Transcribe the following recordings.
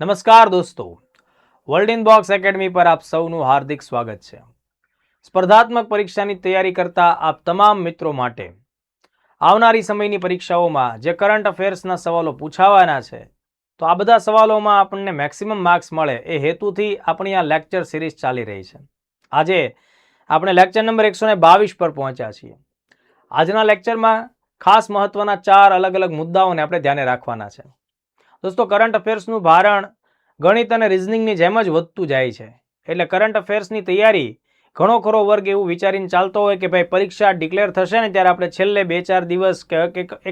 નમસ્કાર દોસ્તો, world in box academy પર આપ સૌનું હાર્દિક સ્વાગત છે। સ્પર્ધાત્મક પરીક્ષાની તૈયારી કરતા આપ તમામ મિત્રો માટે આવનારી સમયની પરીક્ષાઓમાં જે કરંટ અફેર્સના સવાલો પૂછાવાના છે, તો આ બધા સવાલોમાં આપણને મેક્સિમમ માર્ક્સ મળે એ હેતુથી આપણી આ લેક્ચર સિરીઝ ચાલી રહી છે। આજે આપણે લેક્ચર નંબર 122 પર પહોંચ્યા છીએ। આજના લેક્ચરમાં ખાસ મહત્વના 4 અલગ અલગ મુદ્દાઓને આપણે ધ્યાને રાખવાના છે। દોસ્તો, કરંટ અફેર્સનું ભારણ ગણિત અને રિઝનિંગની જેમ જ વધતું જાય છે, એટલે કરંટ અફેર્સની તૈયારી ઘણો ખરો વર્ગ એવું વિચારીને ચાલતો હોય કે ભાઈ પરીક્ષા ડિક્લેર થશે ને ત્યારે આપણે છેલ્લે 2-4 દિવસ કે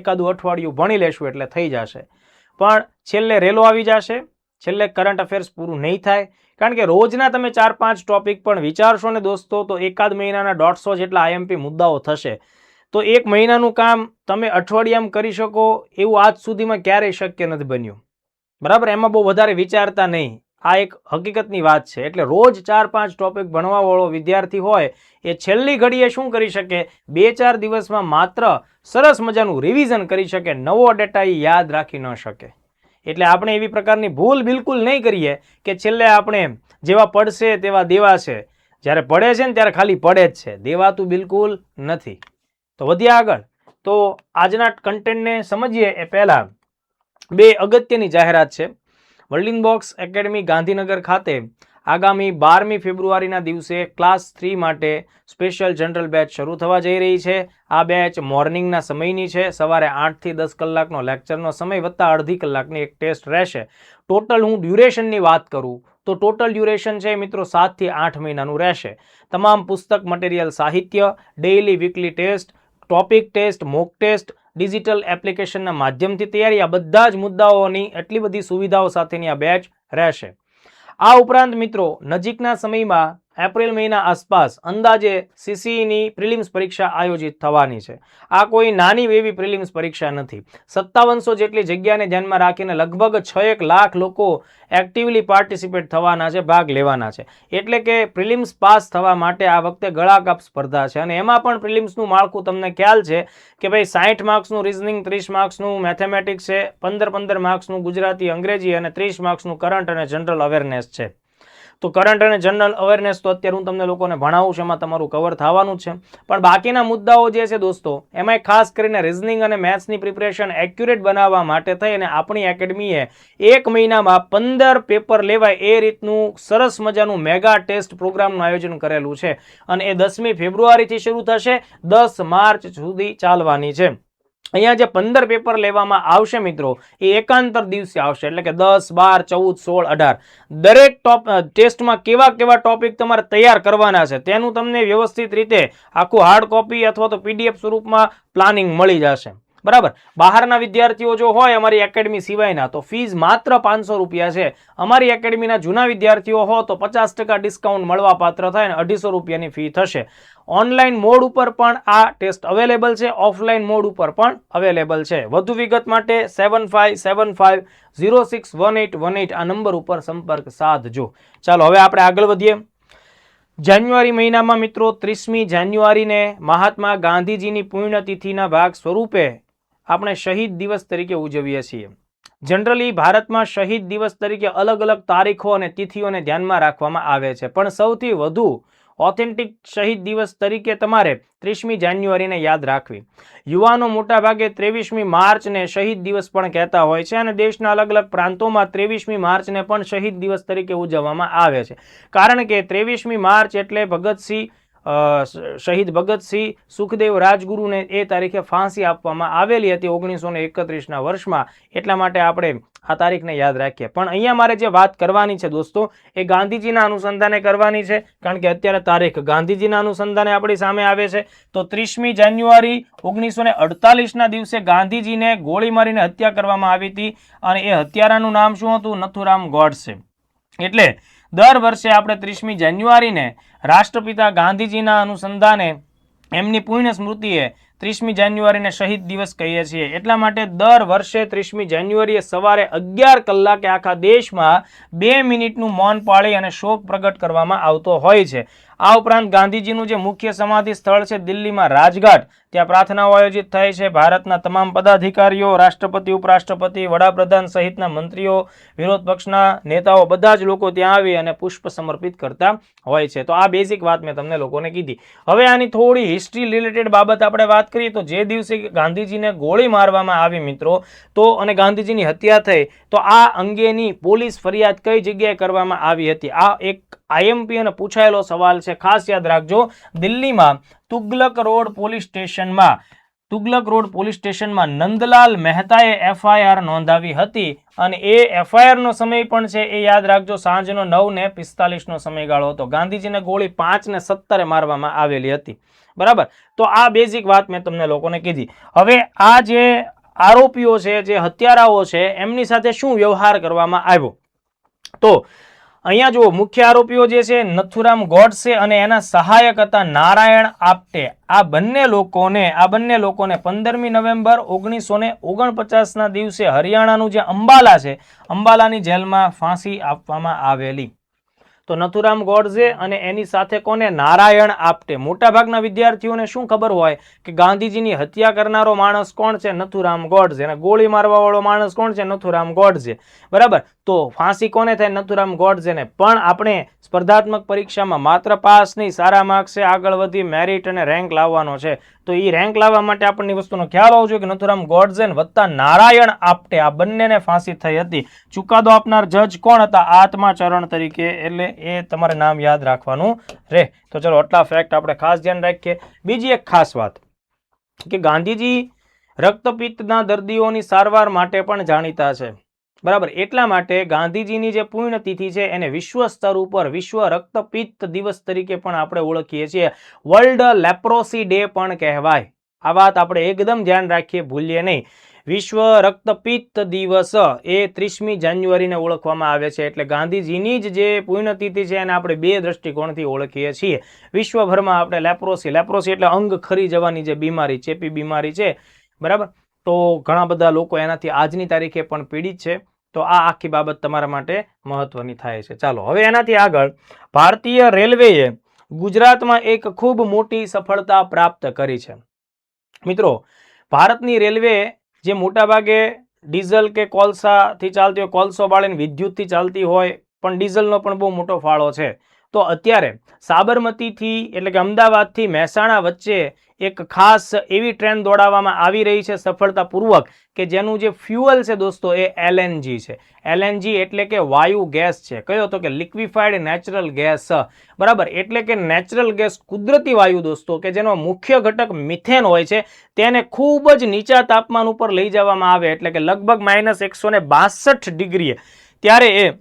એકાદું અઠવાડિયું ભણી લેશું એટલે થઈ જશે, પણ છેલ્લે રેલો આવી જશે, છેલ્લે કરંટ અફેર્સ પૂરું નહીં થાય। કારણ કે રોજના તમે 4-5 ટોપિક પણ વિચારશો ને દોસ્તો, તો એકાદ મહિનાના 150 જેટલા આઈએમપી મુદ્દાઓ થશે। તો એક મહિનાનું કામ તમે અઠવાડિયામાં કરી શકો એવું આજ સુધીમાં ક્યારેય શક્ય નથી બન્યું, બરાબર। એમાં બહુ વધારે વિચારતા નહીં, આ એક હકીકતની વાત છે। એટલે રોજ 4-5 ટોપિક ભણવાવાળો વિદ્યાર્થી હોય એ છેલ્લી ઘડીએ શું કરી શકે, 2-4 દિવસમાં માત્ર સરસ મજાનું રિવિઝન કરી શકે, નવો ડેટા એ યાદ રાખી ન શકે। એટલે આપણે એવી પ્રકારની ભૂલ બિલકુલ નહીં કરીએ કે છેલ્લે આપણે જેવા પડશે તેવા દેવા છે, જ્યારે પડે છે ને ત્યારે ખાલી પડે જ છે, દેવાતું બિલકુલ નથી। તો વધ્યા આગળ, તો આજના કન્ટેન્ટને સમજીએ એ પહેલા 2 અગત્યની જાહેરાત છે। World in box academy Gandhinagar ખાતે આગામી 12મી ફેબ્રુઆરીના દિવસે ક્લાસ 3 માટે સ્પેશિયલ જનરલ બેચ શરૂ થવા જઈ રહી છે। આ બેચ મોર્નિંગના સમયની છે, સવારે 8 થી 10 કલાકનો લેક્ચરનો સમય વત્તા અડધી કલાકની એક ટેસ્ટ રહેશે। ટોટલ હું ડ્યુરેશનની વાત કરું તો ટોટલ ડ્યુરેશન છે મિત્રો 7 થી 8 મહિનાનું રહેશે। તમામ પુસ્તક મટીરિયલ, સાહિત્ય, daily weekly test, topic test, mock test, digital એપ્લિકેશનના માધ્યમથી તૈયારી, આ બધા જ મુદ્દાઓની એટલી બધી સુવિધાઓ સાથેની આ બેચ રહેશે। આ ઉપરાંત મિત્રો નજીકના સમયમાં એપ્રિલ મહિના આસપાસ અંદાજે સીસીઈની પ્રિલિમ્સ પરીક્ષા આયોજિત થવાની છે। આ કોઈ નાની એવી પ્રિલિમ્સ પરીક્ષા નથી, 5700 જેટલી જગ્યાને ધ્યાનમાં રાખીને લગભગ 6-1 લાખ લોકો એક્ટિવલી પાર્ટિસિપેટ થવાના છે, ભાગ લેવાના છે। એટલે કે પ્રિલિમ્સ પાસ થવા માટે આ વખતે ગળાકાપ સ્પર્ધા છે, અને એમાં પણ પ્રિલિમ્સનું માળખું તમને ખ્યાલ છે કે ભાઈ 60 માર્ક્સનું રિઝનિંગ, 30 માર્ક્સનું મેથેમેટિક્સ છે, 15 માર્ક્સનું ગુજરાતી, અંગ્રેજી અને 30 માર્ક્સનું કરંટ અને જનરલ અવેરનેસ છે। તો કરંટ અને જનરલ અવેરનેસ તો અત્યારે હું તમને લોકોને ભણાવું છું, એમાં તમારું કવર થવાનું છે, પણ બાકીના મુદ્દાઓ જે છે દોસ્તો, એમાં ખાસ કરીને રિઝનિંગ અને મેથ્સની પ્રિપરેશન એક્યુરેટ બનાવવા માટે થઈ અને આપણી એકેડમીએ 1 મહિનામાં 15 પેપર લેવાય એ રીતનું સરસ મજાનું મેગા ટેસ્ટ પ્રોગ્રામનું આયોજન કરેલું છે, અને એ 10મી ફેબ્રુઆરીથી શરૂ થશે, 10 માર્ચ સુધી ચાલવાની છે। અહીંયા જે 15 પેપર લેવામાં આવશે મિત્રો, એ એકાંતર દિવસે આવશે, એટલે કે 10, 12, 14, 16, 18 દરેક ટેસ્ટમાં કેવા કેવા ટોપિક તમારે તૈયાર કરવાના છે તેનું તમને વ્યવસ્થિત રીતે આખું હાર્ડ કોપી અથવા તો પીડીએફ સ્વરૂપમાં પ્લાનિંગ મળી જશે, બરાબર। બહારના વિદ્યાર્થીઓ જો હોય અમારી એકેડમી સિવાયના, તો ફીસ માત્ર 500 રૂપિયા છે। અમારી એકેડમીના જૂના વિદ્યાર્થીઓ હો તો 50% ડિસ્કાઉન્ટ મળવા પાત્ર થાય અને 250 રૂપિયાની ફી થશે। ઓનલાઈન મોડ ઉપર પણ આ ટેસ્ટ અવેલેબલ છે, ઓફલાઈન મોડ ઉપર પણ અવેલેબલ છે। વધુ વિગત માટે 7575061818 આ નંબર ઉપર સંપર્ક સાધજો। ચાલો હવે આપણે આગળ વધીએ। જાન્યુઆરી મહિનામાં મિત્રો 30મી જાન્યુઆરીને મહાત્મા ગાંધીજીની પુણ્યતિથિના ભાગ સ્વરૂપે આપણે શહીદ દિવસ તરીકે ઉજવીએ છીએ। જનરલી ભારતમાં શહીદ દિવસ તરીકે અલગ અલગ તારીખો અને તિથિઓને ધ્યાનમાં રાખવામાં આવે છે, પણ સૌથી વધુ ઓથેન્ટિક શહીદ દિવસ તરીકે તમારે 30મી જાન્યુઆરીને યાદ રાખવી। યુવાનો મોટાભાગે 23મી માર્ચને શહીદ દિવસ પણ કહેતા હોય છે, અને દેશના અલગ અલગ પ્રાંતોમાં 23મી માર્ચને પણ શહીદ દિવસ તરીકે ઉજવવામાં આવે છે, કારણ કે 23મી માર્ચ એટલે શહીદ ભગતસિંહ સુખદેવ રાજગુરુને એ તારીખે ફાંસી આપવામાં આવેલી હતી 1931ના વર્ષમાં, એટલા માટે આપણે આ તારીખને યાદ રાખીએ। પણ અહીંયા મારે જે વાત કરવાની છે દોસ્તો, એ ગાંધીજીના અનુસંધાને કરવાની છે, કારણ કે અત્યારે તારીખ ગાંધીજીના અનુસંધાને આપણી સામે આવે છે। તો 30મી જાન્યુઆરી 1948ના દિવસે ગાંધીજીને ગોળી મારીને હત્યા કરવામાં આવી હતી, અને એ હત્યારાનું નામ શું હતું? નથુરામ ગોડસે। એટલે દર વર્ષે આપણે 30મી જાન્યુઆરીને રાષ્ટ્રપિતા ગાંધીજીના અનુસંધાને એમની પુણ્ય સ્મૃતિએ 30મી જાન્યુઆરીને શહીદ દિવસ કહીએ છીએ. એટલા માટે દર વર્ષે 30મી જાન્યુઆરીએ સવારે 11 કલાકે આખા દેશમાં 2 મિનિટનું મૌન પાળી અને શોક પ્રગટ કરવામાં આવતો હોય છે. આ ઉપરાંત ગાંધીજીનું જે મુખ્ય સમાધિ સ્થળ છે દિલ્હીમાં રાજઘાટ, ત્યાં પ્રાર્થનાઓ આયોજિત થાય છે. ભારતના તમામ પદાધિકારીઓ, રાષ્ટ્રપતિ, ઉપરાષ્ટ્રપતિ, વડાપ્રધાન સહિતના મંત્રીઓ, વિરોધ પક્ષના નેતાઓ બધા જ લોકો ત્યાં આવી અને પુષ્પ સમર્પિત કરતા હોય છે. તો આ બેઝિક વાત મેં તમને લોકોને કીધી. હવે આની થોડી હિસ્ટ્રી રિલેટેડ બાબત આપણે વાત કરીએ તો જે દિવસે ગાંધીજીને ગોળી મારવામાં આવી મિત્રો, તો અને ગાંધીજીની હત્યા થઈ, તો આ અંગેની પોલીસ ફરિયાદ કઈ જગ્યાએ કરવામાં આવી હતી? આ એક આઈએમપી અને પૂછાયેલો સવાલ છે, ખાસ યાદ રાખજો. દિલ્હીમાં તુગલક રોડ પોલીસ સ્ટેશનમાં નંદલાલ મહેતાએ એફઆઈઆર નોંધાવી હતી અને એ એફઆઈઆરનો સમય પણ છે એ યાદ રાખજો, સાંજનો 9:45 સમયગાળો હતો. ગાંધીજીને ગોળી 5:17 મારવામાં આવેલી હતી. બરાબર, તો આ બેઝિક વાત મેં તમને લોકોને કીધી. હવે આ જે આરોપીઓ છે, જે હત્યારાઓ છે, એમની સાથે શું વ્યવહાર કરવામાં આવ્યો? તો અહીંયા જુઓ, મુખ્ય આરોપીઓ જે છે નથુરામ ગોડસે અને એના સહાયક હતા નારાયણ આપ્ટે. આ બંને લોકોને 15મી નવેમ્બર 1949ના દિવસે હરિયાણાનું જે અંબાલા છે, અંબાલાની જેલમાં ફાંસી આપવામાં આવેલી. તો નથુરામ ગોડસે અને એની સાથે કોને? નારાયણ આપ્ટે. મોટાભાગના વિદ્યાર્થીઓને શું ખબર હોય કે ગાંધીજીની હત્યા કરનારો માણસ કોણ છે? નથુરામ ગોડસે. અને ગોળી મારવા વાળો માણસ કોણ છે? નથુરામ ગોડસે. બરાબર, તો ફાંસી કોને થાય? નથુરામ ગોડસેને. પણ આપણે સ્પર્ધાત્મક પરીક્ષામાં માત્ર પાસ નહીં, સારા માર્ક્સે આગળ વધી મેરિટ અને રેન્ક લાવવાનો છે. તો એ રેન્ક લાવવા માટે આપણને વસ્તુનો ખ્યાલ હોવો જોઈએ કે નથુરામ ગોડસે વત્તા નારાયણ આપ્ટે આ બંનેને ફાંસી થઈ હતી. ચુકાદો આપનાર જજ કોણ હતા? આત્માચરણ તરીકે. એટલે એ તમારે નામ યાદ રાખવાનું રહે. તો ચલો, આટલા ફેક્ટ આપણે ખાસ ધ્યાન રાખીએ. બીજી એક ખાસ વાત કે ગાંધીજી રક્તપિત્તના દર્દીઓની સારવાર માટે પણ જાણીતા છે. બરાબર, એટલા માટે ગાંધીજીની જે પુણ્યતિથિ છે એને વિશ્વ સ્તર ઉપર વિશ્વ રક્તપિત્ત દિવસ તરીકે પણ આપણે ઓળખીએ છીએ. વર્લ્ડ લેપ્રોસી ડે પણ કહેવાય. આ વાત આપણે એકદમ ધ્યાન રાખીએ, ભૂલીએ નહીં. વિશ્વ રક્તપિત્ત દિવસ એ 30મી જાન્યુઆરીને ઓળખવામાં આવે છે. એટલે ગાંધીજીની જ જે પુણ્યતિથિ છે એને આપણે બે દ્રષ્ટિકોણથી ઓળખીએ છીએ. વિશ્વભરમાં આપણે લેપ્રોસી એટલે અંગ ખરી જવાની જે બીમારી, ચેપી બીમારી છે. બરાબર, તો ઘણા બધા લોકો એનાથી આજની તારીખે પણ પીડિત છે. તો આ આખી બાબત તમારા માટે મહત્વની થાય છે. ચાલો, હવે એનાથી આગળ ભારતીય રેલવેએ ગુજરાતમાં એક ખૂબ મોટી સફળતા પ્રાપ્ત કરી છે. મિત્રો, ભારતની રેલવે જે મોટાભાગે ડીઝલ કે કોલસાથી ચાલતી હોય, કોલસો બાળીને વિદ્યુતથી ચાલતી હોય, પણ ડીઝલનો પણ બહુ મોટો ફાળો છે. તો અત્યારે સાબરમતીથી એટલે કે અમદાવાદથી મહેસાણા વચ્ચે એક ખાસ એવી ટ્રેન દોડાવવામાં આવી રહી છે સફળતાપૂર્વક કે જેનું જે ફ્યુઅલ છે દોસ્તો એ એલએનજી છે. એલએનજી એટલે કે વાયુ ગેસ છે. કયો? તો કે લિક્વિફાઈડ નેચરલ ગેસ. બરાબર, એટલે કે નેચરલ ગેસ, કુદરતી વાયુ દોસ્તો, કે જેનો મુખ્ય ઘટક મિથેન હોય છે, તેને ખૂબ જ નીચા તાપમાન ઉપર લઈ જવામાં આવે એટલે કે લગભગ -162 ડિગ્રીએ, ત્યારે એ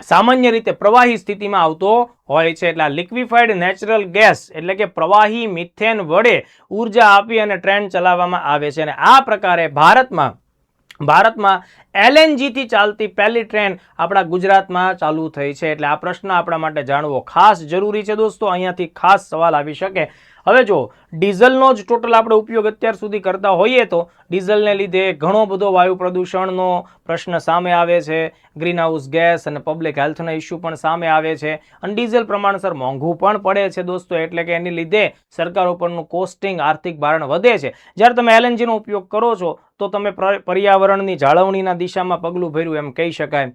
સામાન્ય રીતે પ્રવાહી સ્થિતિમાં આવતો હોય છે. એટલે લિક્વિફાઈડ નેચરલ ગેસ એટલે કે પ્રવાહી મિથેન વડે ઉર્જા આપી અને ટ્રેન ચલાવવામાં આવે છે. અને આ પ્રકારે ભારતમાં એલએનજી થી ચાલતી પહેલી ટ્રેન આપણા ગુજરાતમાં ચાલુ થઈ છે. એટલે આ પ્રશ્ન આપણા માટે જાણવો ખાસ જરૂરી છે દોસ્તો. અહીંયાથી ખાસ સવાલ આવી શકે. હવે જો ડીઝલનો જ ટોટલ આપણે ઉપયોગ અત્યાર સુધી કરતા હોઈએ તો ડીઝલને લીધે ઘણો બધો વાયુ પ્રદૂષણનો પ્રશ્ન સામે આવે છે, ગ્રીનહાઉસ ગેસ અને પબ્લિક હેલ્થના ઇસ્યુ પણ સામે આવે છે. અને ડીઝલ પ્રમાણસર મોંઘું પણ પડે છે દોસ્તો. એટલે કે એની લીધે સરકાર ઉપરનું કોસ્ટિંગ, આર્થિક ભારણ વધે છે. જ્યારે તમે એલએનજીનો ઉપયોગ કરો છો તો તમે પર્યાવરણની જાળવણીના દિશામાં પગલું ભર્યું એમ કહી શકાય.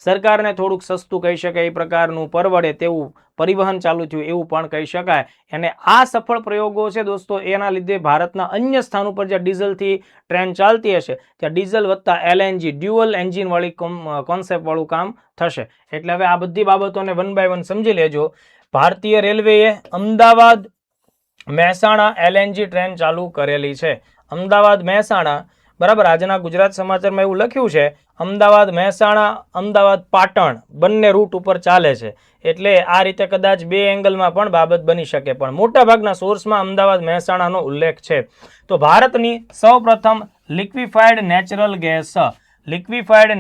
સરકારને થોડુંક સસ્તું કહી શકાય, એ પ્રકારનું પરવડે તેવું પરિવહન ચાલુ થયું એવું પણ કહી શકાય. અને આ સફળ પ્રયોગો છે દોસ્તો, એના લીધે ભારતના અન્ય સ્થાન ઉપર જ્યાં ડીઝલથી ટ્રેન ચાલતી હશે ત્યાં ડીઝલ વત્તા એલએનજી ડ્યુઅલ એન્જિન વાળી કોન્સેપ્ટ વાળું કામ થશે. એટલે હવે આ બધી બાબતોને વન બાય વન સમજી લેજો. ભારતીય રેલવેએ અમદાવાદ મહેસાણા એલએનજી ટ્રેન ચાલુ કરેલી છે. અમદાવાદ મહેસાણા, બરાબર, આજના ગુજરાત સમાચારમાં એવું લખ્યું છે અમદાવાદ મહેસાણા, અમદાવાદ પાટણ બંને રૂટ ઉપર ચાલે છે. એટલે આ રીતે કદાચ બે એંગલમાં પણ બાબત બની શકે, પણ મોટાભાગના સોર્સમાં અમદાવાદ મહેસાણાનો ઉલ્લેખ છે. તો ભારતની સૌપ્રથમ લિક્વિફાઈડ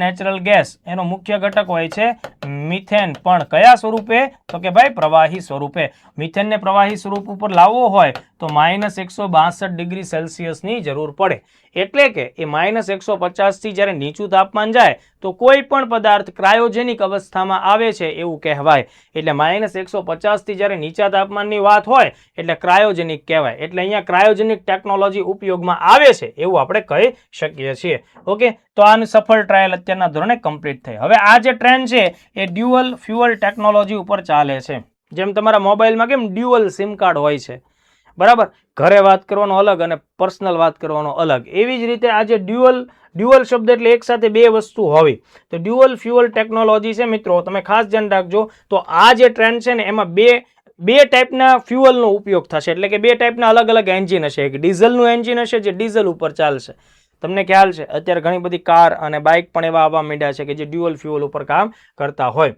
નેચરલ ગેસ એનો મુખ્ય ઘટક હોય છે મિથેન. પણ કયા સ્વરૂપે? તો કે ભાઈ પ્રવાહી સ્વરૂપે. મિથેનને પ્રવાહી સ્વરૂપ ઉપર લાવવો હોય તો -162°C જરૂર પડે. એટલે કે એ -150 થી જ્યારે નીચું તાપમાન જાય તો કોઈ પણ પદાર્થ ક્રાયોજેનિક અવસ્થામાં આવે છે એવું કહેવાય. એટલે -150 થી જ્યારે નીચા તાપમાનની વાત હોય એટલે ક્રાયોજેનિક કહેવાય. એટલે અહીંયા ક્રાયોજેનિક ટેકનોલોજી ઉપયોગમાં આવે છે એવું આપણે કહી શકીએ છીએ. ઓકે, તો આની સફળ ટ્રાયલ અત્યારના ધોરણે કમ્પ્લીટ થઈ. હવે આ જે ટ્રેન છે એ ડ્યુઅલ ફ્યુઅલ ટેકનોલોજી ઉપર ચાલે છે. જેમ તમારા મોબાઈલમાં કેમ ડ્યુઅલ સિમ કાર્ડ હોય છે, બરાબર, ઘરે વાત કરવાનો અલગ અને પર્સનલ વાત કરવાનો અલગ, એવી જ રીતે આ જે ડ્યુઅલ શબ્દ એટલે એક સાથે બે વસ્તુ હોવી. તો ડ્યુઅલ ફ્યુઅલ ટેકનોલોજી છે મિત્રો, તમે ખાસ ધ્યાન રાખજો. તો આ જે ટ્રેન છે ને એમાં બે ટાઈપના ફ્યુઅલનો ઉપયોગ થશે. એટલે કે બે ટાઈપના અલગ અલગ એન્જિન હશે. એક ડીઝલનું એન્જિન હશે જે ડીઝલ ઉપર ચાલશે. તમને ખ્યાલ છે અત્યારે ઘણી બધી કાર અને બાઇક પણ એવા આવવા માંડ્યા છે કે જે ડ્યુઅલ ફ્યુઅલ ઉપર કામ કરતા હોય.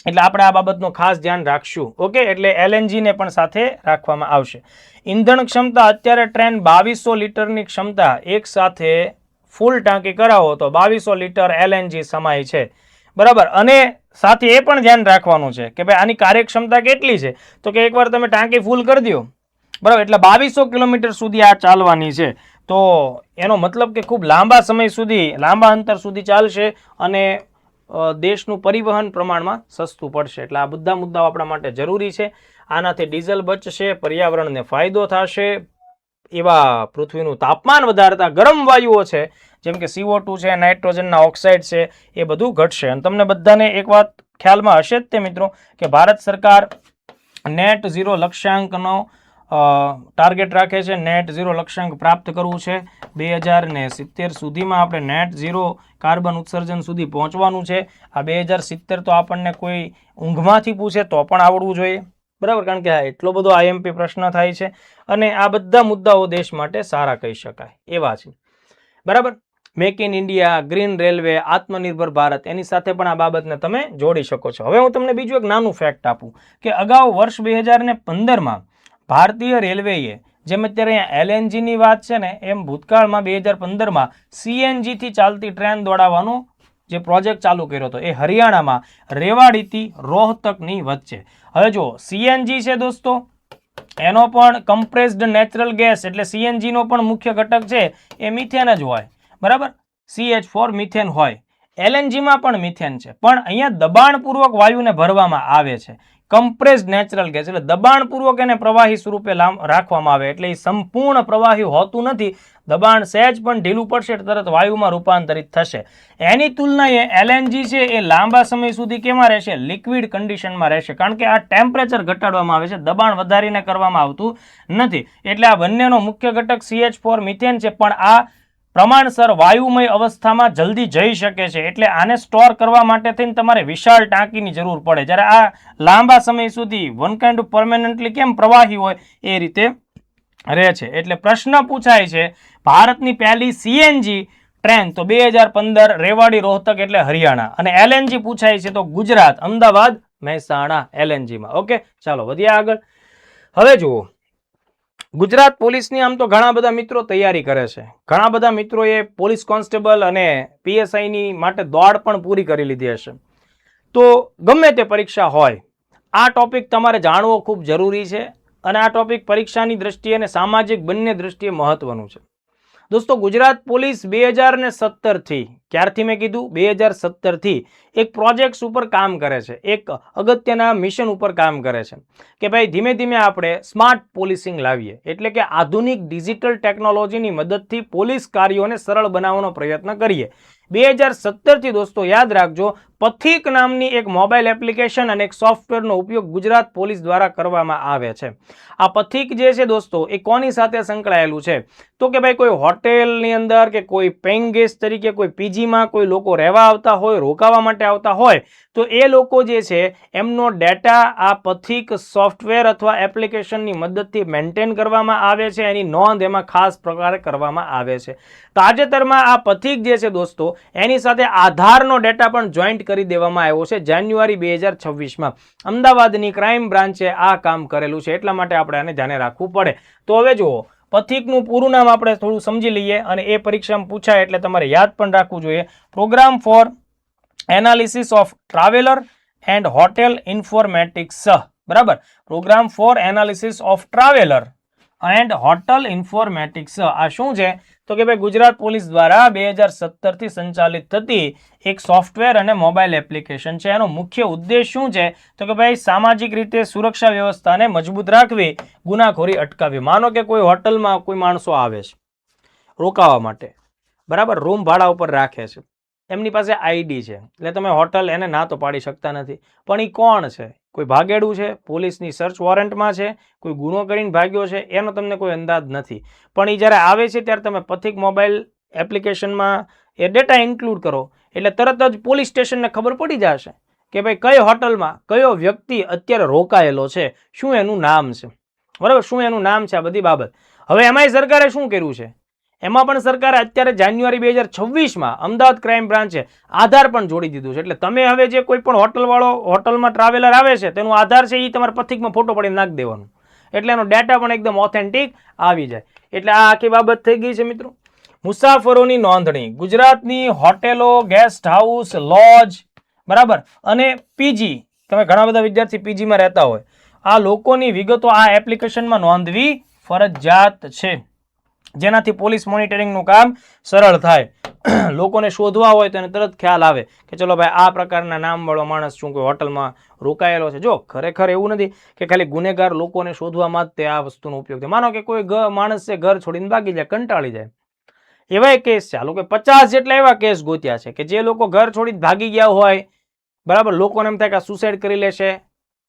એટલે આપણે આ બાબતનું ખાસ ધ્યાન રાખશું. ઓકે, એટલે LNG ને પણ સાથે રાખવામાં આવશે. ઈંધણ ક્ષમતા અત્યારે ટ્રેન 2200 લીટરની ક્ષમતા એક સાથે ફૂલ ટાંકી કરાવો તો 2200 લીટર LNG સમાય છે, બરાબર. અને સાથે એ પણ ધ્યાન રાખવાનું છે કે ભાઈ આની કાર્યક્ષમતા કેટલી છે. તો કે એકવાર તમે ટાંકી ફૂલ કરી દો, બરાબર, એટલે 2200 કિલોમીટર સુધી આ ચાલવાની છે. તો એનો મતલબ કે ખૂબ લાંબા સમય સુધી, લાંબા અંતર સુધી ચાલશે અને દેશનું પરિવહન પ્રમાણમાં સસ્તું પડશે. એટલે આ બધા મુદ્દાઓ આપણા માટે જરૂરી છે. આનાથી ડીઝલ બચશે, પર્યાવરણને ફાયદો થશે, એવા પૃથ્વીનું તાપમાન વધારતા ગરમ વાયુઓ છે જેમ કે CO2 છે, નાઇટ્રોજનના ઓક્સાઇડ છે, એ બધું ઘટશે. અને તમને બધાને એક વાત ખ્યાલમાં હશે જ તે મિત્રો કે ભારત સરકાર નેટ ઝીરો લક્ષ્યાંકનો ટાર્ગેટ રાખે છે. નેટ ઝીરો લક્ષ્યાંક પ્રાપ્ત કરવું છે 2070 સુધીમાં. આપણે નેટ ઝીરો કાર્બન ઉત્સર્જન સુધી પહોંચવાનું છે. આ 2070 તો આપણને કોઈ ઊંઘમાંથી પૂછે તો પણ આવડવું જોઈએ, બરાબર, કારણ કે એટલો બધો IMP પ્રશ્ન થાય છે અને આ બધા મુદ્દાઓ દેશ માટે સારા કહી શકાય એવા છે, બરાબર. Make in India, green railway, આત્મનિર્ભર ભારત, એની સાથે પણ આ બાબતને તમે જોડી શકો છો. હવે હું તમને બીજું એક નાનું ફેક્ટ આપું કે અગાઉ વર્ષ 2015માં ભારતીય રેલવેએ, જેમ અત્યારે અહીંયા LNG ની વાત છે ને, એમ ભૂતકાળમાં 2015માં CNG થી ચાલતી ટ્રેન દોડાવવાનો જે પ્રોજેક્ટ ચાલુ કર્યો હતો એ હરિયાણામાં રેવાડીથી રોહતકની વચ્ચે. હવે જો CNG છે દોસ્તો, એનો પણ કમ્પ્રેસ્ડ નેચરલ ગેસ એટલે CNG નો પણ મુખ્ય ઘટક છે એ મિથેન જ હોય, બરાબર, CH4 મિથેન હોય. LNG માં પણ મિથેન છે, પણ અહીંયા દબાણપૂર્વક વાયુને ભરવામાં આવે છે. કમ્પ્રેસ્ડ નેચરલ ગેસ એટલે દબાણપૂર્વક એને પ્રવાહી સ્વરૂપે રાખવામાં આવે, એટલે એ સંપૂર્ણ પ્રવાહી હોતું નથી. દબાણ સહેજ પણ ઢીલું પડશે તરત વાયુમાં રૂપાંતરિત થશે. એની તુલનાએ LNG છે એ લાંબા સમય સુધી કેમાં રહેશે? લિક્વિડ કન્ડિશનમાં રહેશે, કારણ કે આ ટેમ્પરેચર ઘટાડવામાં આવે છે, દબાણ વધારીને કરવામાં આવતું નથી. એટલે આ બંનેનો મુખ્ય ઘટક CH4 મિથેન છે, પણ આ પ્રમાણસર વાયુમય અવસ્થામાં જલ્દી જઈ શકે છે. એટલે આને સ્ટોર કરવા માટે થઈને તમારે વિશાળ ટાંકીની જરૂર પડે, જ્યારે આ લાંબા સમય સુધી વન કાઇન્ડ ઓફ પરમેનન્ટલી કેમ પ્રવાહી હોય એ રીતે રહે છે. એટલે પ્રશ્ન પૂછાય છે ભારતની પહેલી CNG ટ્રેન તો 2015 રેવાડી રોહતક એટલે હરિયાણા, અને LNG પૂછાય છે તો ગુજરાત, અમદાવાદ, મહેસાણા LNGમાં. ઓકે, ચાલો વધીએ આગળ. હવે જુઓ, ગુજરાત પોલીસની આમ તો ઘણા બધા મિત્રો તૈયારી કરે છે. ઘણા બધા મિત્રોએ પોલીસ કોન્સ્ટેબલ અને PSIની માટે દોડ પણ પૂરી કરી લીધી હશે. તો ગમે તે પરીક્ષા હોય, આ ટોપિક તમારે જાણવો ખૂબ જરૂરી છે અને આ ટોપિક પરીક્ષાની દ્રષ્ટિએ અને સામાજિક બંને દ્રષ્ટિએ મહત્વનું છે. દોસ્તો, ગુજરાત પોલીસ 2017 થી, ક્યારથી મેં કીધું 2017 થી એક પ્રોજેક્ટ્સ ઉપર કામ કરે છે, એક અગત્યના મિશન ઉપર કામ કરે છે કે ભાઈ ધીમે ધીમે આપણે સ્માર્ટ પોલીસિંગ લાવીએ, એટલે કે આધુનિક ડિજિટલ ટેકનોલોજીની મદદથી પોલીસ કાર્યોને સરળ બનાવવાનો પ્રયત્ન કરીએ. 2017 થી દોસ્તો યાદ રાખજો, પથિક નામની એક મોબાઈલ એપ્લિકેશન અને એક સોફ્ટવેરનો ઉપયોગ ગુજરાત પોલીસ દ્વારા કરવામાં આવે છે. આ પથિક જે છે દોસ્તો એ કોની સાથે સંકળાયેલું છે? તો કે ભાઈ કોઈ હોટેલની અંદર કે કોઈ પેઇંગ ગેસ્ટ તરીકે કોઈ PGમાં કોઈ લોકો રહેવા આવતા હોય, રોકાવા માટે આવતા હોય, તો એ લોકો જે છે એમનો ડેટા આ પથિક સોફ્ટવેર અથવા એપ્લિકેશનની મદદથી મેન્ટેન કરવામાં આવે છે. એની નોંધ એમાં ખાસ પ્રકારે કરવામાં આવે છે. તાજેતરમાં આ પથિક જે છે દોસ્તો એની સાથે આધારનો ડેટા પણ જોઈન્ટ કરી દેવામાં આવ્યો છે. જાન્યુઆરી 2026માં અમદાવાદની ક્રાઇમ બ્રાન્ચે આ કામ કરેલું છે, એટલા માટે આપણે આને ધ્યાને રાખવું પડે. તો હવે જુઓ, પથિકનું પૂરું નામ આપણે થોડું સમજી લઈએ અને એ પરીક્ષામાં પૂછાય એટલે તમારે યાદ પણ રાખવું જોઈએ. Program for analysis of traveller and hotel informatics, બરાબર, program for analysis of traveller and hotel informatics. આ શું છે તો કે ભાઈ ગુજરાત પોલીસ દ્વારા 2017 થી સંચાલિત થતી એક સોફ્ટવેર અને મોબાઈલ એપ્લિકેશન છે. એનો મુખ્ય ઉદ્દેશ શું છે તો કે ભાઈ સામાજિક રીતે સુરક્ષા વ્યવસ્થાને મજબૂત રાખવી, ગુનાખોરી અટકાવવી. માનો કે કોઈ હોટલમાં કોઈ માણસો આવે છે રોકાવા માટે, બરાબર, રૂમ ભાડા ઉપર રાખે છે, એમની પાસે આઈડી છે, એટલે તમે હોટલ એને ના તો પાડી શકતા નથી. પણ એ કોણ છે? કોઈ ભાગેડું છે, પોલીસની સર્ચ વોરંટમાં છે, કોઈ ગુનો કરીને ભાગ્યો છે, એનો તમને કોઈ અંદાજ નથી. પણ એ જ્યારે આવે છે ત્યારે તમે પથિક મોબાઈલ એપ્લિકેશનમાં એ ડેટા ઇન્ક્લુડ કરો એટલે તરત જ પોલીસ સ્ટેશનને ખબર પડી જશે કે ભાઈ કઈ હોટલમાં કયો વ્યક્તિ અત્યારે રોકાયેલો છે, શું એનું નામ છે, બરાબર, શું એનું નામ છે, આ બધી બાબત. હવે એમાંય સરકારે શું કર્યું છે? એમાં પણ સરકારે અત્યારે જાન્યુઆરી 2026માં અમદાવાદ ક્રાઇમ બ્રાન્ચે આધાર પણ જોડી દીધું છે. એટલે તમે હવે જે કોઈ પણ હોટલમાં ટ્રાવેલર આવે છે તેનું આધાર છે એ તમારે પથિકમાં ફોટો પાડીને નાખી દેવાનું, એટલે એનો ડેટા પણ એકદમ ઓથેન્ટિક આવી જાય. એટલે આ આખી બાબત થઈ ગઈ છે મિત્રો. મુસાફરોની નોંધણી. ગુજરાતની હોટેલો, ગેસ્ટ હાઉસ, લોજ, બરાબર, અને પીજી, તમે ઘણા બધા વિદ્યાર્થી પીજીમાં રહેતા હોય, આ લોકોની વિગતો આ એપ્લિકેશનમાં નોંધવી ફરજિયાત છે, જેનાથી પોલીસ મોનિટરિંગનું કામ સરળ થાય. લોકોને શોધવા હોય તો એને તરત ખ્યાલ આવે કે ચલો ભાઈ આ પ્રકારના નામવાળો માણસ શું કોઈ હોટલમાં રોકાયેલો છે. જો ખરેખર એવું નથી કે ખાલી ગુનેગાર લોકોને શોધવામાં જ તે આ વસ્તુનો ઉપયોગ થાય. માનો કે કોઈ માણસ છે ઘર છોડીને ભાગી જાય, કંટાળી જાય, એવા કેસ છે. આ લોકો 50 જેટલા એવા કેસ ગોત્યા છે કે જે લોકો ઘર છોડીને ભાગી ગયા હોય, બરાબર, લોકોને એમ થાય કે સુસાઇડ કરી લેશે,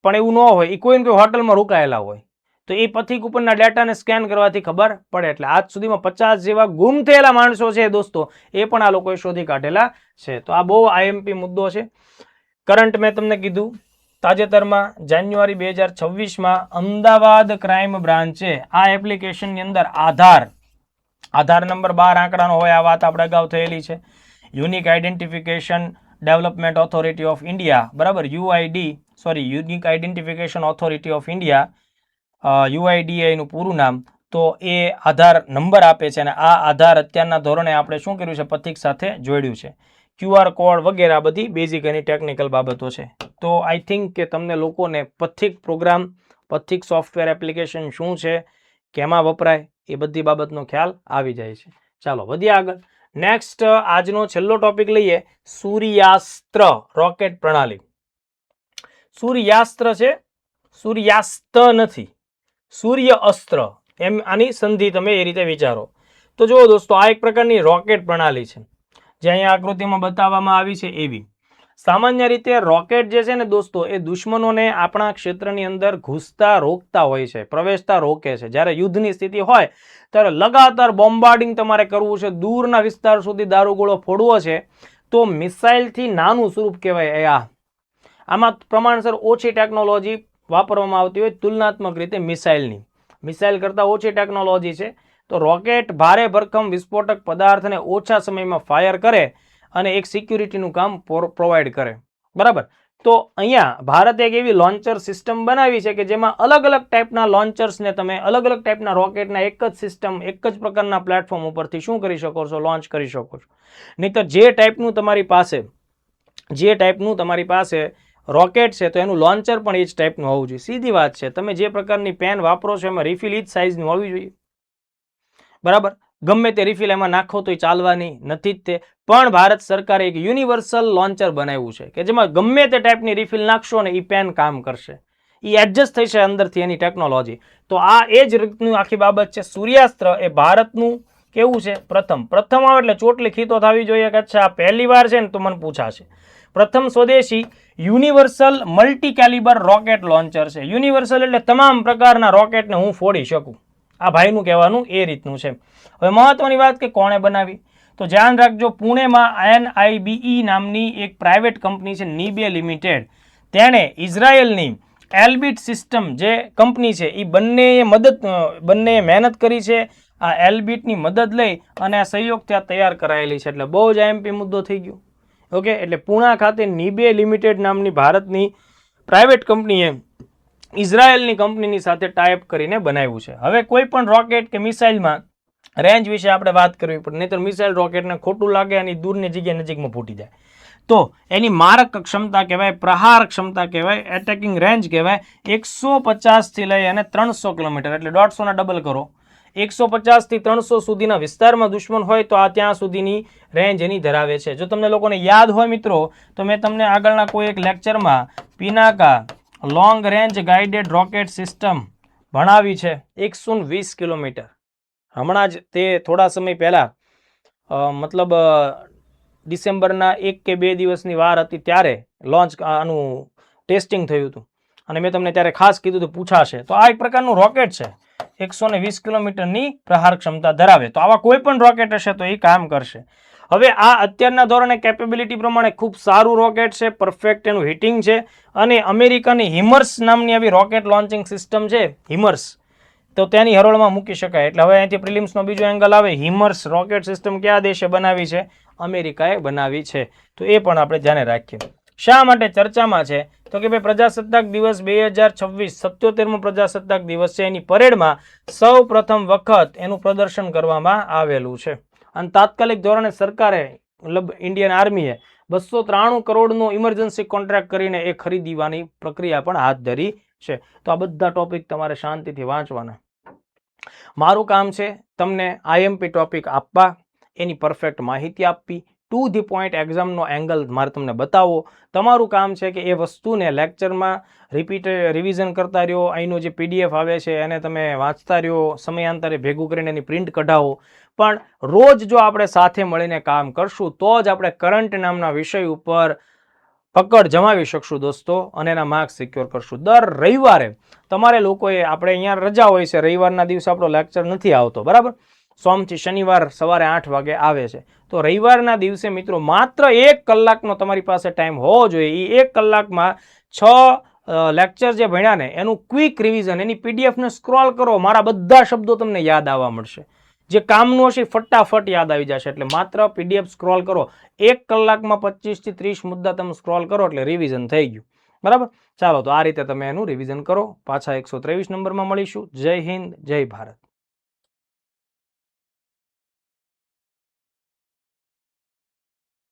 પણ એવું ન હોય, એ કોઈ હોટલમાં રોકાયેલા હોય તો એ પથિક ઉપરના ડેટાને સ્કેન કરવાથી ખબર પડે. એટલે આજ સુધીમાં 50 જેવા ગુમ થયેલા માણસો છે દોસ્તો, એ પણ આ લોકોએ શોધી કાઢેલા છે. તો આ બહુ આઈએમપી મુદ્દો છે. કરંટ મેં તમને કીધું, તાજેતરમાં જાન્યુઆરી 2026માં અમદાવાદ ક્રાઇમ બ્રાન્ચે આ એપ્લિકેશનની અંદર આધાર નંબર 12 આંકડાનો હોય, આ વાત આપણે અગાઉ થયેલી છે. Unique identification development authority of India, બરાબર, unique identification authority of India, UIDAI નું પૂરું નામ. તો એ આધાર નંબર આપે છે અને આ આધાર અત્યારના ધોરણે આપણે શું કર્યું છે, પથિક સાથે જોડ્યું છે. QR કોડ વગેરે બધી બેઝિક એની ટેકનિકલ બાબતો છે. તો આઈ થિંક કે તમને લોકોને પથિક પ્રોગ્રામ, પથિક સોફ્ટવેર એપ્લિકેશન શું છે, કેમાં વપરાય, એ બધી બાબતનો ખ્યાલ આવી જાય છે. ચાલો વધીએ આગળ. નેક્સ્ટ આજનો છેલ્લો ટોપિક લઈએ, સૂર્યાસ્ત્ર રોકેટ પ્રણાલી. સૂર્યાસ્ત્ર છે, સૂર્યાસ્ત નથી, સૂર્ય અસ્ત્ર, એમ આની સંધિ તમે એ રીતે વિચારો. તો જુઓ દોસ્તો, આ એક પ્રકારની રોકેટ પ્રણાલી છે જે અહીંયા આકૃતિમાં બતાવવામાં આવી છે એવી. સામાન્ય રીતે રોકેટ જે છે ને દોસ્તો, એ દુશ્મનોને આપણા ક્ષેત્રની અંદર ઘૂસતા રોકતા હોય છે, પ્રવેશતા રોકે છે. જ્યારે યુદ્ધની સ્થિતિ હોય ત્યારે લગાતાર બોમ્બાર્ડિંગ તમારે કરવું છે, દૂરના વિસ્તાર સુધી દારૂગોળો ફોડવો છે, તો મિસાઇલથી નાનું સ્વરૂપ કહેવાય. આમાં પ્રમાણસર ઓછી ટેકનોલોજી વાપરવામાં આવતી હોય તુલનાત્મક રીતે મિસાઇલ કરતાં ઓછી ટેકનોલોજી છે. તો રોકેટ ભારે ભરખમ વિસ્ફોટક પદાર્થને ઓછા સમયમાં ફાયર કરે અને એક સિક્યુરિટીનું કામ પ્રોવાઈડ કરે, બરાબર. તો અહીંયા ભારતે એક એવી લોન્ચર સિસ્ટમ બનાવી છે કે જેમાં અલગ અલગ ટાઈપના લોન્ચર્સને તમે અલગ અલગ ટાઈપના રોકેટના એક જ સિસ્ટમ, એક જ પ્રકારના પ્લેટફોર્મ ઉપરથી શું કરી શકો છો, લોન્ચ કરી શકો છો. નહીંતર જે ટાઈપનું તમારી પાસે રોકેટ છે તો એનું લોન્ચર પણ એ જ ટાઈપનું હોવું જોઈએ. સીધી વાત છે. તમે જે પ્રકારની પેન વાપરો છો એમાં રિફિલ એ જ સાઇઝની હોવી જોઈએ, બરાબર. ગમે તે રિફિલ એમાં નાખો તો એ ચાલવાની નથી જ તે. પણ ભારત સરકારે એક યુનિવર્સલ લોન્ચર બનાવ્યું છે કે જેમાં ગમે તે ટાઈપની રિફિલ નાખશો ને એ પેન કામ કરશે, એ એડજસ્ટ થશે અંદરથી એની ટેકનોલોજી. તો આ એ જ રીતનું આખી બાબત છે. સૂર્યાસ્ત્ર એ ભારતનું કેવું છે, પ્રથમ આવે એટલે ચોટલી ખીતો થવી જોઈએ કે અચ્છા પહેલી વાર છે ને તો મને પૂછાશે. પ્રથમ સ્વદેશી universal multi calibre rocket launcher છે. યુનિવર્સલ એટલે તમામ પ્રકારના રોકેટને હું ફોડી શકું, આ ભાઈનું કહેવાનું એ રીતનું છે. હવે મહત્વની વાત કે કોણે બનાવી, તો ધ્યાન રાખજો, પુણેમાં NIBE નામની એક પ્રાઇવેટ કંપની છે, નીબે લિમિટેડ, તેણે ઇઝરાયેલની એલ્બિટ સિસ્ટમ જે કંપની છે એ બંનેએ મહેનત કરી છે. આ એલ્બિટની મદદ લઈ અને આ સહયોગથી આ તૈયાર કરાયેલી છે. એટલે બહુ જ આઈએમપી મુદ્દો થઈ ગયો. ઓકે, એટલે પુણા ખાતે નીબે લિમિટેડ નામની ભારતની પ્રાઇવેટ કંપનીએ ઇઝરાયેલની કંપનીની સાથે ટાઈપ કરીને બનાવ્યું છે. હવે કોઈ પણ રોકેટ કે મિસાઇલમાં રેન્જ વિશે આપણે વાત કરવી પડે, નહીંતર મિસાઇલ રોકેટને ખોટું લાગે અને દૂરની જગ્યાએ નજીકમાં ફૂટી જાય. તો એની મારક ક્ષમતા કહેવાય, પ્રહાર ક્ષમતા કહેવાય, એટેકિંગ રેન્જ કહેવાય 150 થી લઈ અને 300 કિલોમીટર, એટલે 150 ના ડબલ કરો, 150 થી 300 સુધીના વિસ્તારમાં દુશ્મન હોય તો આ ત્યાં સુધીની રેન્જ એની ધરાવે છે. જો તમને લોકોને યાદ હોય મિત્રો તો મેં તમને આગળના કોઈ એક લેક્ચરમાં Pinaka long range guided rocket system ભણાવી છે 120 કિલોમીટર. હમણાં જ તે થોડા સમય પહેલા મતલબ ડિસેમ્બરના 1 કે 2 દિવસની વાર હતી ત્યારે લોન્ચ આનું ટેસ્ટિંગ થયું હતું અને મેં તમને ત્યારે ખાસ કીધું હતું પૂછાશે. તો આ એક પ્રકારનું રોકેટ છે, 120 કિલોમીટરની પ્રહાર ક્ષમતા ધરાવે. તો આવા કોઈ પણ રોકેટ હશે તો એ કામ કરશે. હવે આ અત્યારના ધોરણે કેપેબિલિટી પ્રમાણે ખૂબ સારું રોકેટ છે, પરફેક્ટ એનું હિટિંગ છે અને અમેરિકાની હિમર્સ નામની આવી રોકેટ લોન્ચિંગ સિસ્ટમ છે, હિમર્સ, તો તેની હરોળમાં મૂકી શકાય. એટલે હવે અહીંથી પ્રિલિમ્સનો બીજો એંગલ આવે, હિમર્સ રોકેટ સિસ્ટમ કયા દેશે બનાવી છે? અમેરિકાએ બનાવી છે. તો એ પણ આપણે ધ્યાને રાખીએ. શા માટે ચર્ચામાં છે? તો કે ભાઈ પ્રજાસત્તાક દિવસ 2026 77મો પ્રજાસત્તાક દિવસ છે, એની પરેડમાં સૌ પ્રથમ વખત એનું પ્રદર્શન કરવામાં આવેલું છે અને તાત્કાલિક ધોરણે સરકારે મતલબ ઇન્ડિયન આર્મીએ 293 કરોડનો ઇમરજન્સી કોન્ટ્રાક્ટ કરીને એ ખરીદવાની પ્રક્રિયા પણ હાથ ધરી છે. તો આ બધા ટોપિક તમારે શાંતિથી વાંચવાના. મારું કામ છે તમને આઈએમપી ટોપિક આપવા, એની પરફેક્ટ માહિતી આપવી, ટુ ધી પોઈન્ટ એક્ઝામનો એંગલ મારે તમને બતાવો. તમારું કામ છે કે એ વસ્તુને લેક્ચરમાં રિવિઝન કરતા રહ્યો, અહીંનો જે પીડીએફ આવે છે એને તમે વાંચતા રહ્યો, સમયાંતરે ભેગું કરીને એની પ્રિન્ટ કઢાવો. પણ રોજ જો આપણે સાથે મળીને કામ કરશું તો જ આપણે કરંટ નામના વિષય ઉપર પકડ જમાવી શકશું દોસ્તો અને એના માર્ક્સ સિક્યોર કરશું. દર રવિવારે તમારે લોકોએ, આપણે અહીંયા રજા હોય છે, રવિવારના દિવસે આપણો લેક્ચર નથી આવતો, બરાબર, સોમથી શનિવાર સવારે 8 વાગે આવે છે. તો રવિવારના દિવસે મિત્રો માત્ર 1 કલાકનો તમારી પાસે ટાઈમ હોવો જોઈએ. એ 1 કલાકમાં 6 લેક્ચર જે ભણ્યા ને એનું ક્વિક રિવિઝન, એની પીડીએફને સ્ક્રોલ કરો, મારા બધા શબ્દો તમને યાદ આવવા મળશે. જે કામનું હશે ફટાફટ યાદ આવી જશે. એટલે માત્ર પીડીએફ સ્ક્રોલ કરો, 1 કલાકમાં 25 થી 30 મુદ્દા તમે સ્ક્રોલ કરો એટલે રિવિઝન થઈ ગયું, બરાબર. ચાલો, તો આ રીતે તમે એનું રિવિઝન કરો. પાછા 123 નંબરમાં મળીશું. જય હિન્દ, જય ભારત.